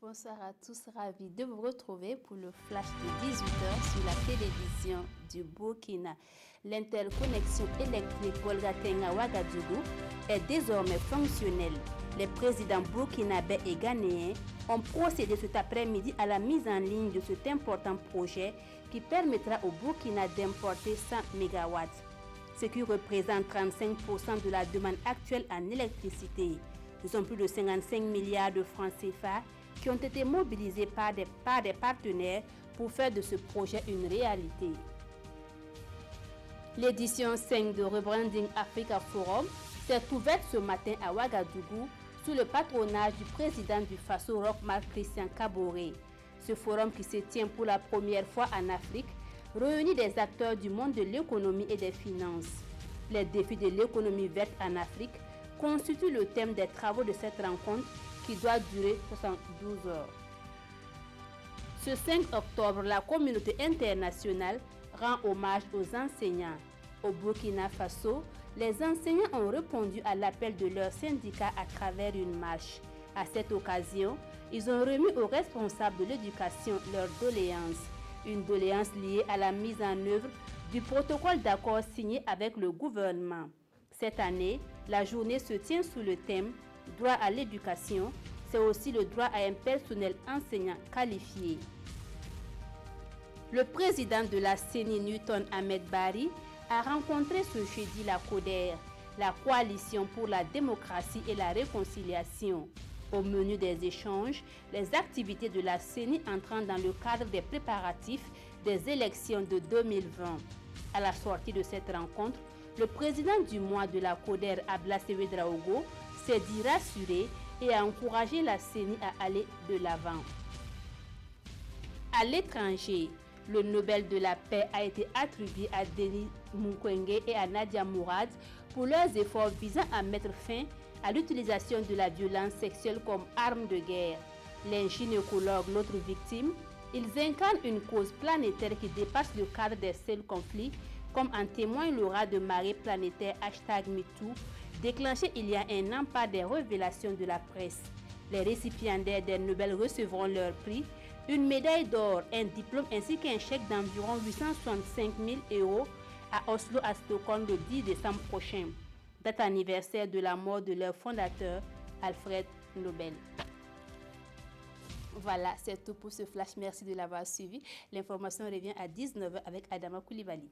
Bonsoir à tous, ravi de vous retrouver pour le flash de 18h sur la télévision du Burkina. L'interconnexion électrique Bolgatenga-Ouagadougou est désormais fonctionnelle. Les présidents burkinabés et ghanéens ont procédé cet après-midi à la mise en ligne de cet important projet qui permettra au Burkina d'importer 100 MW, ce qui représente 35% de la demande actuelle en électricité. Ce sont plus de 55 milliards de francs CFA qui ont été mobilisés par des partenaires pour faire de ce projet une réalité. L'édition 5 de Rebranding Africa Forum s'est ouverte ce matin à Ouagadougou sous le patronage du président du Faso, Roch Marc Christian Kaboré. Ce forum qui se tient pour la première fois en Afrique réunit des acteurs du monde de l'économie et des finances. Les défis de l'économie verte en Afrique constitue le thème des travaux de cette rencontre qui doit durer 72 heures. Ce 5 octobre, la communauté internationale rend hommage aux enseignants. Au Burkina Faso, les enseignants ont répondu à l'appel de leur syndicat à travers une marche. À cette occasion, ils ont remis aux responsables de l'éducation leur doléance, une doléance liée à la mise en œuvre du protocole d'accord signé avec le gouvernement. Cette année, la journée se tient sous le thème « Droit à l'éducation ». C'est aussi le droit à un personnel enseignant qualifié. Le président de la CENI, Newton Ahmed Bari, a rencontré ce jeudi la CODER, la Coalition pour la démocratie et la réconciliation. Au menu des échanges, les activités de la CENI entrant dans le cadre des préparatifs des élections de 2020. À la sortie de cette rencontre, le président du mois de la CODER, Ablasse Ouedraogo, s'est dit rassuré et a encouragé la CENI à aller de l'avant. À l'étranger, le Nobel de la paix a été attribué à Denis Mukwege et à Nadia Mourad pour leurs efforts visant à mettre fin à l'utilisation de la violence sexuelle comme arme de guerre. Les gynécologues, notre victime, ils incarnent une cause planétaire qui dépasse le cadre des seuls conflits, comme en témoigne le raz de marée planétaire #MeToo, déclenché il y a un an par des révélations de la presse. Les récipiendaires des Nobel recevront leur prix, une médaille d'or, un diplôme ainsi qu'un chèque d'environ 865 000 € à Oslo, à Stockholm, le 10 décembre prochain, date anniversaire de la mort de leur fondateur, Alfred Nobel. Voilà, c'est tout pour ce flash. Merci de l'avoir suivi. L'information revient à 19h avec Adama Koulibaly.